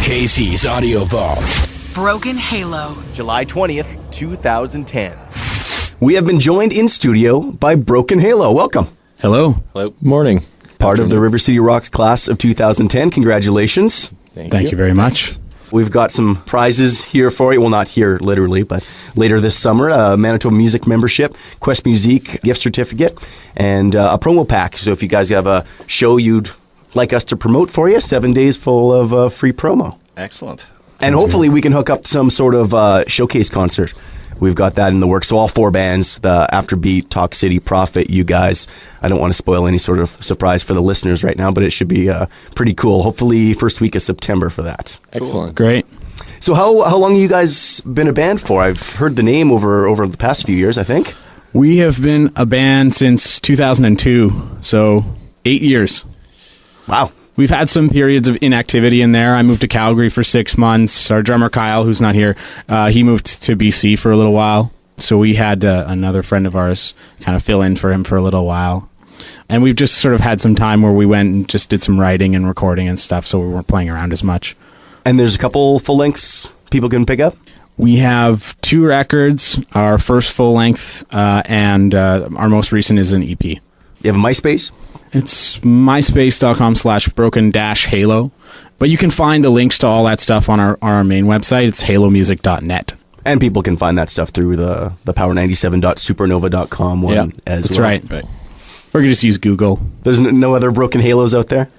KC's Audio Vault. Broken Halo. July 20th, 2010. We have been joined in studio by Broken Halo. Welcome. Hello. Hello. Morning. Part of the River City Rocks class of 2010. Congratulations. Thank you very much. We've got some prizes here for you. Well, not here literally, but later this summer. Manitoba Music membership, Quest Musique gift certificate, and a promo pack. So if you guys have a show you'd like us to promote for you, 7 days full of free promo. Excellent. And hopefully we can hook up some sort of showcase concert. We've got that in the works. So all four bands, the Afterbeat, Talk City, Prophet, you guys. I don't want to spoil any sort of surprise for the listeners right now, but it should be pretty cool. Hopefully first week of September for that. Excellent. Great. So how long have you guys been a band for? I've heard the name over the past few years, I think. We have been a band since 2002, so 8 years. Wow. We've had some periods of inactivity in there. I moved to Calgary for 6 months. Our drummer, Kyle, who's not here, he moved to BC for a little while. So we had another friend of ours kind of fill in for him for a little while. And we've just sort of had some time where we went and just did some writing and recording and stuff, so we weren't playing around as much. And there's a couple full lengths people can pick up? We have 2 records, our first full length, and our most recent is an EP. You have a MySpace? It's myspace.com/broken-halo. But you can find the links to all that stuff on our main website. It's halomusic.net. And people can find that stuff through the power97.supernova.com one as that's well. Right. Or you can just use Google. There's no other Broken Halos out there?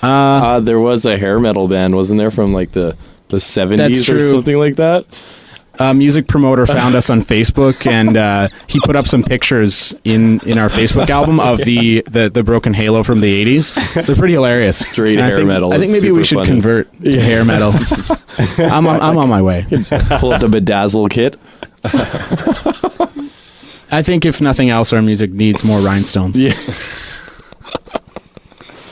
There was a hair metal band, wasn't there, from like the 70s or true. something like that? A music promoter found us on Facebook, and he put up some pictures in our Facebook album of the Broken Halo from the 80s. They're pretty hilarious. Straight hair metal. I think maybe we should convert to hair metal. I'm on my way. Pull up the Bedazzle kit. I think if nothing else, our music needs more rhinestones. Yeah.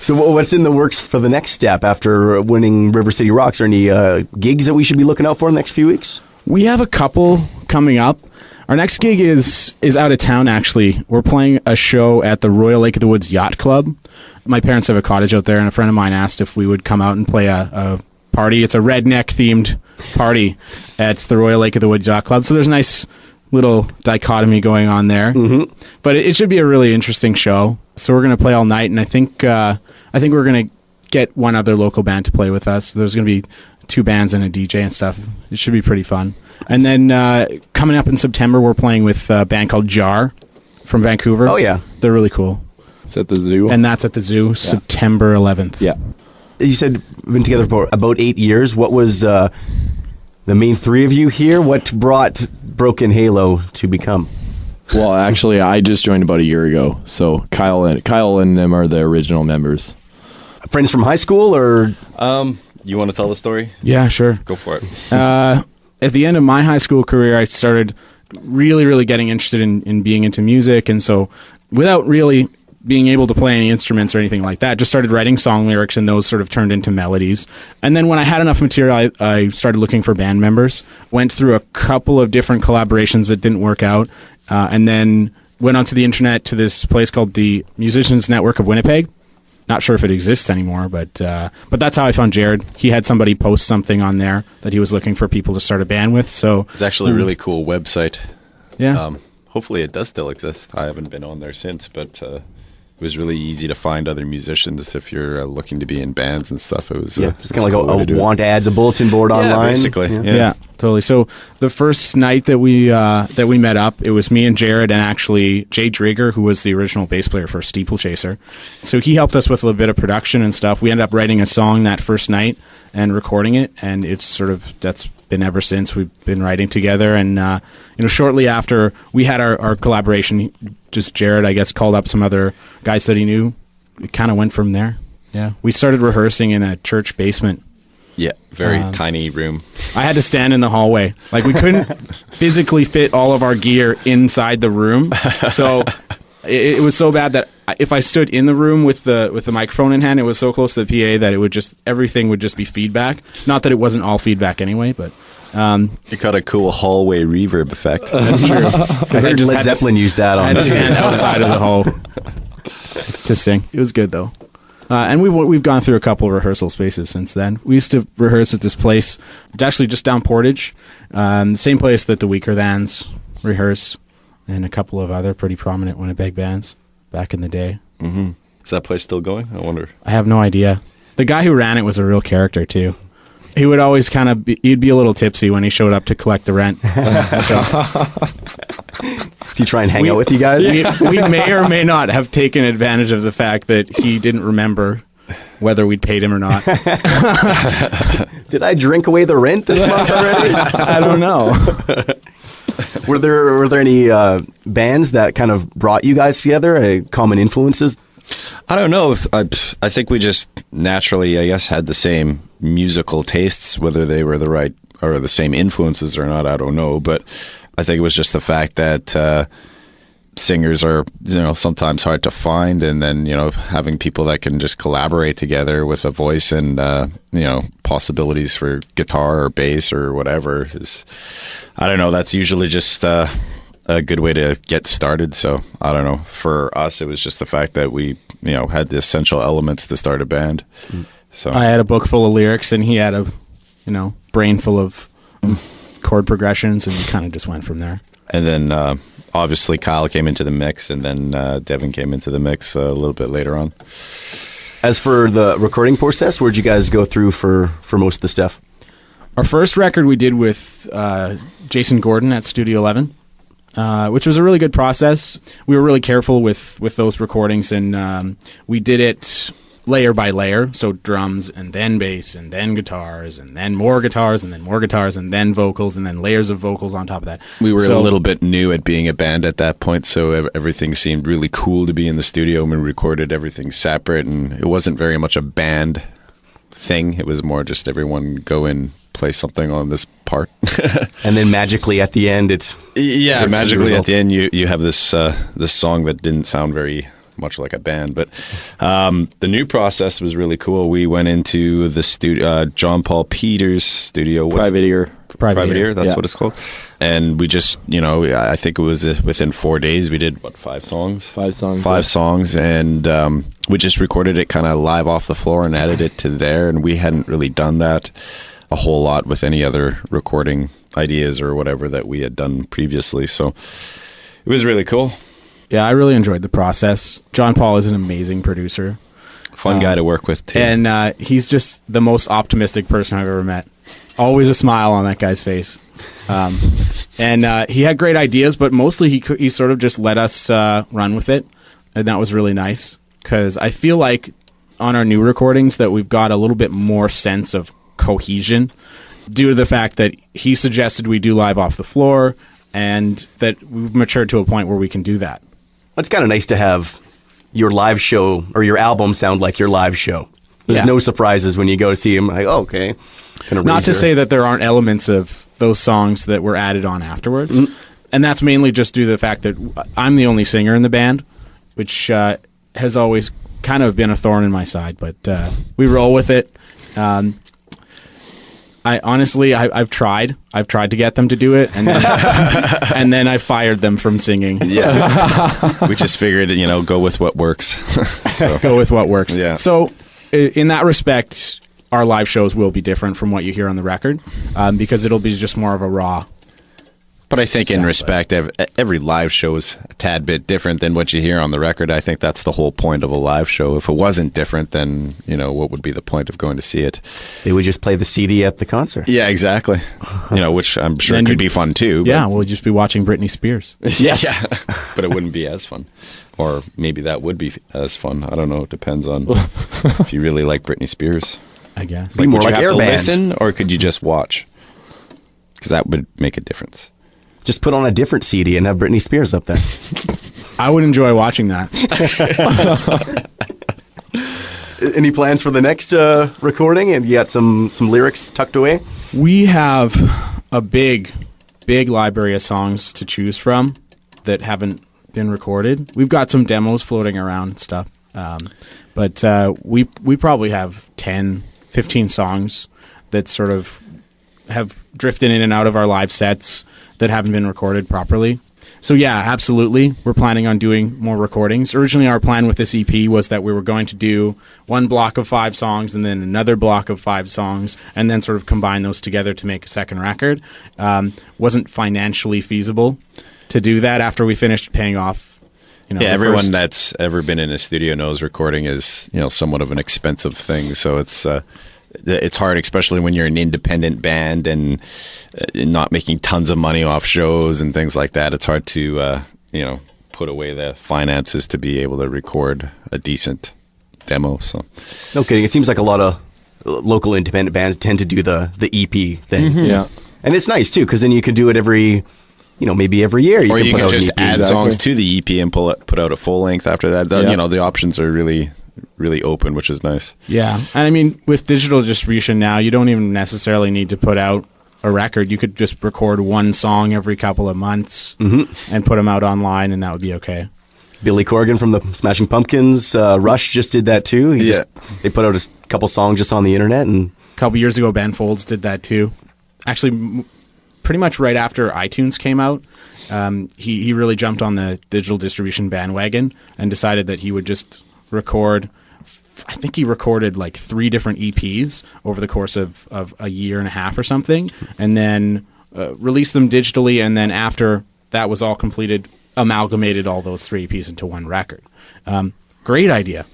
So what's in the works for the next step after winning River City Rocks? Are any gigs that we should be looking out for in the next few weeks? We have a couple coming up. Our next gig is out of town, actually. We're playing a show at the Royal Lake of the Woods Yacht Club. My parents have a cottage out there, and a friend of mine asked if we would come out and play a party. It's a redneck-themed party at the Royal Lake of the Woods Yacht Club. So there's a nice little dichotomy going on there. Mm-hmm. But it should be a really interesting show. So we're going to play all night, and I think we're going to get one other local band to play with us. There's going to be 2 bands and a DJ and stuff. It should be pretty fun. And then coming up in September, we're playing with a band called Jar from Vancouver. Oh, yeah. They're really cool. It's at the zoo. And that's at the zoo, September 11th. Yeah. You said you've been together for about 8 years. What was the main 3 of you here? What brought Broken Halo to become? Well, actually, I just joined about a year ago. So Kyle and them are the original members. Friends from high school, or? You want to tell the story? Yeah, sure. Go for it. At the end of my high school career, I started really, really getting interested in being into music. And so without really being able to play any instruments or anything like that, just started writing song lyrics, and those sort of turned into melodies. And then when I had enough material, I started looking for band members, went through a couple of different collaborations that didn't work out, and then went onto the internet to this place called the Musicians Network of Winnipeg. Not sure if it exists anymore, but that's how I found Jared. He had somebody post something on there that he was looking for people to start a band with. So It's actually a really cool website. Yeah. Hopefully it does still exist. I haven't been on there since, but it was really easy to find other musicians if you're looking to be in bands and stuff. It was it's kind of like a want ads, a bulletin board online. Basically. Yeah, totally. So the first night that we met up, it was me and Jared, and actually Jay Drigger, who was the original bass player for Steeplechaser. So he helped us with a little bit of production and stuff. We ended up writing a song that first night and recording it, and that's been ever since. We've been writing together, and shortly after we had our collaboration, just Jared, I guess, called up some other guys that he knew. It kind of went from there. Yeah, we started rehearsing in a church basement. Yeah, very tiny room. I had to stand in the hallway. Like, we couldn't physically fit all of our gear inside the room. So it was so bad that if I stood in the room with the microphone in hand, it was so close to the PA that everything would just be feedback. Not that it wasn't all feedback anyway, but You got a cool hallway reverb effect. that's true. Because I just Led Zeppelin used that on. I had to stand outside of the hall to sing. It was good though. And we've gone through a couple of rehearsal spaces since then. We used to rehearse at this place, it's actually just down Portage, the same place that the Weaker Thans rehearse, and a couple of other pretty prominent Winnipeg bands back in the day. Mm-hmm. Is that place still going? I wonder. I have no idea. The guy who ran it was a real character too. He would always he'd be a little tipsy when he showed up to collect the rent. Do you try and hang out with you guys? We may or may not have taken advantage of the fact that he didn't remember whether we'd paid him or not. Did I drink away the rent this month already? I don't know. Were there any bands that kind of brought you guys together? Common influences? I don't know. I think we just naturally, I guess, had the same musical tastes. Whether they were the right or the same influences or not, I don't know. But I think it was just the fact that singers are, sometimes hard to find, and then having people that can just collaborate together with a voice and possibilities for guitar or bass or whatever is, I don't know. That's usually just a good way to get started. So I don't know. For us, it was just the fact that we, had the essential elements to start a band. So I had a book full of lyrics, and he had a, brain full of chord progressions, and we kind of just went from there. And then obviously Kyle came into the mix, and then Devin came into the mix a little bit later on. As for the recording process, where'd you guys go through for most of the stuff? Our first record we did with Jason Gordon at Studio 11. Which was a really good process. We were really careful with those recordings, and we did it layer by layer, so drums and then bass and then guitars and then more guitars and then more guitars and then vocals and then layers of vocals on top of that. We were a little bit new at being a band at that point, so everything seemed really cool to be in the studio, and we recorded everything separate, and it wasn't very much a band thing. It was more just everyone go in, play something on this part. And then magically at the end, it's... Yeah, magically at the end, you have this this song that didn't sound very much like a band. But the new process was really cool. We went into the studio, John Paul Peters' studio. Private Ear. Private Ear, that's what it's called. And we just, I think it was within 4 days, we did, 5 songs? 5 songs. 5 songs, and we just recorded it kind of live off the floor and added it to there, and we hadn't really done that a whole lot with any other recording ideas or whatever that we had done previously. So it was really cool. Yeah, I really enjoyed the process. John Paul is an amazing producer. Fun guy to work with, too. And he's just the most optimistic person I've ever met. Always a smile on that guy's face. And he had great ideas, but mostly he sort of just let us run with it. And that was really nice, because I feel like on our new recordings that we've got a little bit more sense of cohesion due to the fact that he suggested we do live off the floor, and that we've matured to a point where we can do that. It's kind of nice to have your live show or your album sound like your live show. There's no surprises when you go to see him. Like, oh, okay. Not to say that there aren't elements of those songs that were added on afterwards. And that's mainly just due to the fact that I'm the only singer in the band, which has always kind of been a thorn in my side. But we roll with it. I've tried to get them to do it, and then, and then I fired them from singing. Yeah, we just figured, go with what works. Go with what works. Yeah. So, in that respect, our live shows will be different from what you hear on the record, because it'll be just more of a raw. But I think in respect, every live show is a tad bit different than what you hear on the record. I think that's the whole point of a live show. If it wasn't different, then, what would be the point of going to see it? They would just play the CD at the concert. Yeah, exactly. Which I'm sure could be fun too. Yeah, we'll just be watching Britney Spears. Yes. Yeah, but it wouldn't be as fun. Or maybe that would be as fun. I don't know. It depends on if you really like Britney Spears. I guess. Be more would you like have to Airband. listen, or could you just watch? Because that would make a difference. Just put on a different CD and have Britney Spears up there. I would enjoy watching that. Any plans for the next recording? And you got some lyrics tucked away? We have a big library of songs to choose from that haven't been recorded. We've got some demos floating around and stuff. But we probably have 10, 15 songs that sort of have drifted in and out of our live sets that haven't been recorded properly. So yeah, absolutely. We're planning on doing more recordings. Originally, our plan with this EP was that we were going to do one block of 5 songs and then another block of 5 songs, and then sort of combine those together to make a second record. Wasn't financially feasible to do that after we finished paying off. Everyone that's ever been in a studio knows recording is somewhat of an expensive thing. So it's hard, especially when you're an independent band and not making tons of money off shows and things like that. It's hard to, put away the finances to be able to record a decent demo. So, okay, it seems like a lot of local independent bands tend to do the EP thing. Mm-hmm. Yeah. And it's nice too, because then you can do it every, maybe every year. Or you put can out an just EP. add Exactly. songs to the EP and put out a full length after that. The options are really open, which is nice. Yeah. And I mean, with digital distribution now, you don't even necessarily need to put out a record. You could just record one song every couple of months and put them out online, and that would be okay. Billy Corgan from the Smashing Pumpkins, Rush just did that too. They put out a couple songs just on the internet. And A couple years ago, Ben Folds did that too. Actually, pretty much right after iTunes came out, he really jumped on the digital distribution bandwagon and decided that he would just record. I think he recorded like 3 different EPs over the course of a year and a half or something, and then released them digitally, and then after that was all completed, amalgamated all those 3 EPs into one record. Great idea.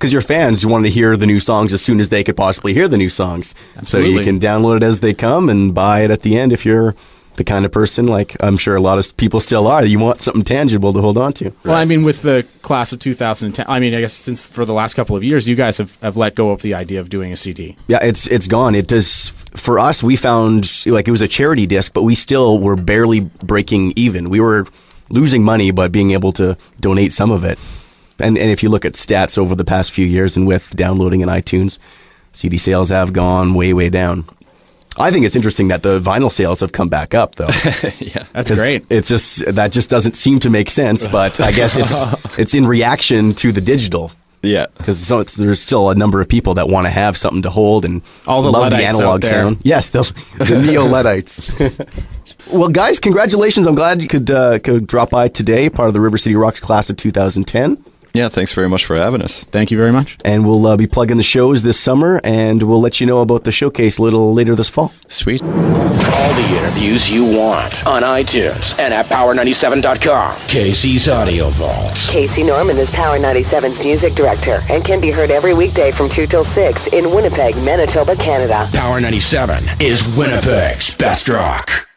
because your fans wanted to hear the new songs as soon as they could possibly hear the new songs. Absolutely. So you can download it as they come and buy it at the end if you're the kind of person, like I'm sure a lot of people still are, you want something tangible to hold on to. Well, I mean, with the class of 2010, I mean, I guess since for the last couple of years, you guys have let go of the idea of doing a CD. Yeah, it's gone. It does. For us, we found like it was a charity disc, but we still were barely breaking even. We were losing money, but being able to donate some of it. And if you look at stats over the past few years and with downloading in iTunes, CD sales have gone way, way down. I think it's interesting that the vinyl sales have come back up, though. Yeah, That's great. It's just that just doesn't seem to make sense, but I guess it's in reaction to the digital. yeah. Because there's still a number of people that want to have something to hold and All the love the Luddites analog out there. sound. Yes, the neo-Luddites. Well, guys, congratulations. I'm glad you could drop by today, part of the River City Rocks class of 2010. Yeah, thanks very much for having us. Thank you very much. And we'll be plugging the shows this summer, and we'll let you know about the showcase a little later this fall. Sweet. All the interviews you want on iTunes and at Power97.com. Casey's Audio Vault. Casey Norman is Power 97's music director and can be heard every weekday from 2 till 6 in Winnipeg, Manitoba, Canada. Power 97 is Winnipeg's best rock.